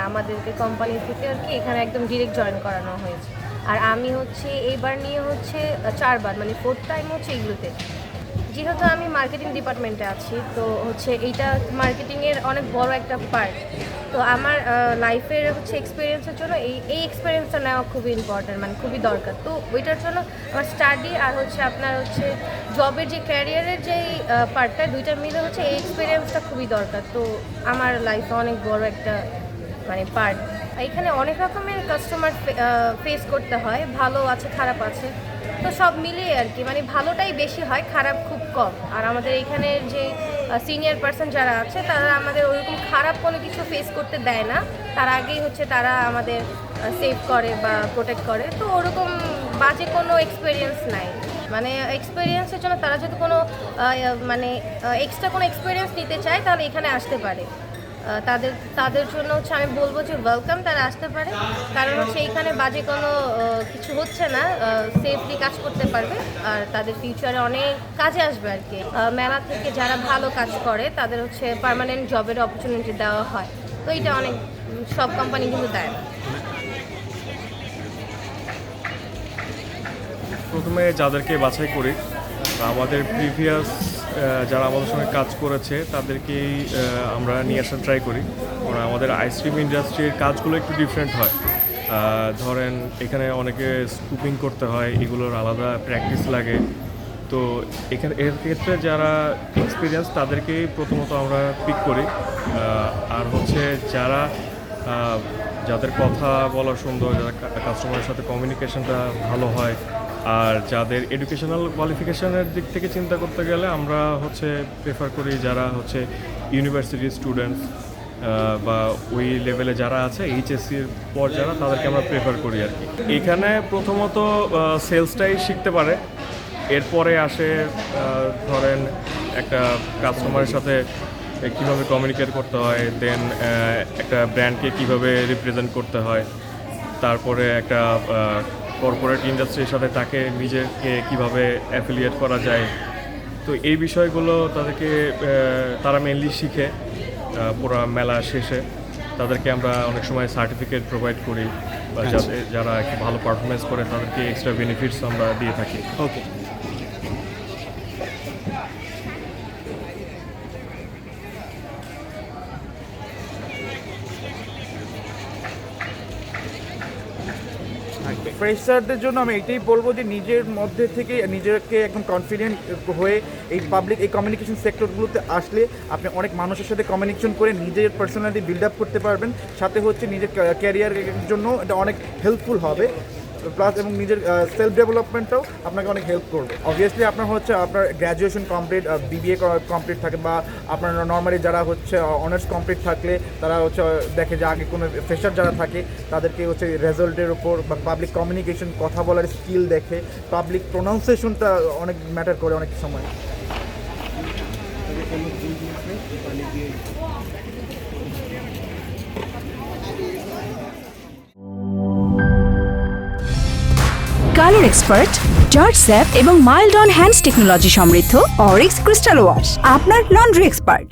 আমাদেরকে কোম্পানি থেকে আর কি এখানে একদম ডিরেক্ট জয়েন করানো হয়েছে। আর আমি হচ্ছে এইবার নিয়ে হচ্ছে 4 বার, মানে 4th টাইম হচ্ছে এগুলোতে। যেহেতু আমি মার্কেটিং ডিপার্টমেন্টে আছি, তো হচ্ছে এইটা মার্কেটিংয়ের অনেক বড় একটা পার্ট। তো আমার লাইফের হচ্ছে এক্সপিরিয়েন্সের জন্য এই এক্সপিরিয়েন্সটা নেওয়া খুবই ইম্পর্ট্যান্ট, মানে খুবই দরকার। তো ওইটার জন্য আমার স্টাডি আর হচ্ছে আপনার হচ্ছে জবের যে ক্যারিয়ারের যেই পার্টটা, দুইটা মিলে হচ্ছে এই এক্সপিরিয়েন্সটা খুবই দরকার। তো আমার লাইফে অনেক বড় একটা মানে পার্ট। এখানে অনেক রকমের কাস্টমার ফেস করতে হয়, ভালো আছে খারাপ আছে, তো সব মিলিয়ে আর কি, মানে ভালোটাই বেশি হয়, খারাপ খুব কম। আর আমাদের এখানে যে সিনিয়র পার্সন যারা আছে তারা আমাদের ওরকম খারাপ কোনো কিছু ফেস করতে দেয় না, তার আগেই হচ্ছে তারা আমাদের সেভ করে বা প্রোটেক্ট করে। তো ওরকম বাজে কোনো এক্সপিরিয়েন্স নাই। মানে এক্সপিরিয়েন্সের জন্য তারা যদি কোনো মানে এক্সট্রা কোনো এক্সপিরিয়েন্স নিতে চায় তাহলে এখানে আসতে পারে। তাদের জন্য হচ্ছে আমি বলবো যে ওয়েলকাম, তারা আসতে পারে। কারণ হচ্ছে এইখানে বাজে কোনো কিছু হচ্ছে না, সেফলি কাজ করতে পারবে আর তাদের ফিউচারে অনেক কাজে আসবে আর কি। মেলা থেকে যারা ভালো কাজ করে তাদের হচ্ছে পার্মানেন্ট জবের অপরচুনিটি দেওয়া হয়। তো এটা অনেক সব কোম্পানি কিন্তু দেয় না। প্রথমে যাদেরকে বাছাই করি, আমাদের প্রিভিয়াস যারা আমাদের সঙ্গে কাজ করেছে তাদেরকেই আমরা নিয়ে আসার ট্রাই করি। কারণ আমাদের আইসক্রিম ইন্ডাস্ট্রির কাজগুলো একটু ডিফারেন্ট হয়। ধরেন এখানে অনেকে স্কুপিং করতে হয়, এগুলোর আলাদা প্র্যাকটিস লাগে। তো এখানে এর ক্ষেত্রে যারা এক্সপিরিয়েন্স তাদেরকেই প্রথমত আমরা পিক করি। আর হচ্ছে যাদের কথা বলা সুন্দর, যারা কাস্টমারের সাথে কমিউনিকেশনটা ভালো হয়, আর যাদের এডুকেশনাল কোয়ালিফিকেশনের দিক থেকে চিন্তা করতে গেলে আমরা হচ্ছে প্রেফার করি যারা হচ্ছে ইউনিভার্সিটির স্টুডেন্টস বা ওই লেভেলে যারা আছে এইচএসসির পর যারা, তাদেরকে আমরা প্রেফার করি আর কি। এখানে প্রথমত সেলসটাই শিখতে পারে, এরপরে আসে ধরেন একটা কাস্টমারের সাথে কীভাবে কমিউনিকেট করতে হয়, দেন একটা ব্র্যান্ডকে কীভাবে রিপ্রেজেন্ট করতে হয়, তারপরে একটা কর্পোরেট ইন্ডাস্ট্রির সাথে তাকে নিজেকে কীভাবে অ্যাফিলিয়েট করা যায়। তো এই বিষয়গুলো তারা মেনলি শিখে পুরো মেলা শেষে। তাদেরকে আমরা অনেক সময় সার্টিফিকেট প্রোভাইড করি, বা যারা একটু ভালো পারফরমেন্স করে তাদেরকে এক্সট্রা বেনিফিটস আমরা দিয়ে থাকি। ওকে, ফ্রেশারদের জন্য আমি এটাই বলবো যে নিজের মধ্যে থেকে নিজেকে একদম কনফিডেন্ট হয়ে এই পাবলিক এই কমিউনিকেশন সেক্টরগুলোতে আসলে আপনি অনেক মানুষের সাথে কমিউনিকেশন করে নিজের পার্সোনালিটি বিল্ড আপ করতে পারবেন। সাথে হচ্ছে নিজের ক্যারিয়ারের জন্য এটা অনেক হেল্পফুল হবে, প্লাস এবং নিজের সেলফ ডেভেলপমেন্টটাও আপনাকে অনেক হেল্প করবে। অবভিয়াসলি আপনার গ্র্যাজুয়েশন কমপ্লিট, বিবিএ কমপ্লিট থাকে, বা আপনার নর্মালি যারা হচ্ছে অনার্স কমপ্লিট থাকলে তারা হচ্ছে দেখে যে আগে কোনো ফ্রেশার যারা থাকে তাদেরকে হচ্ছে রেজাল্টের উপর বা পাবলিক কমিউনিকেশন, কথা বলার স্কিল দেখে, পাবলিক প্রোনাউন্সিয়েশনটা অনেক ম্যাটার করে অনেক সময়। কালার এক্সপার্ট, জর্জ স্যাপ এবং মাইল্ড অন হ্যান্ডস টেকনোলজি সমৃদ্ধ অরিক্স ক্রিস্টাল ওয়াশ আপনার লন্ড্রি এক্সপার্ট।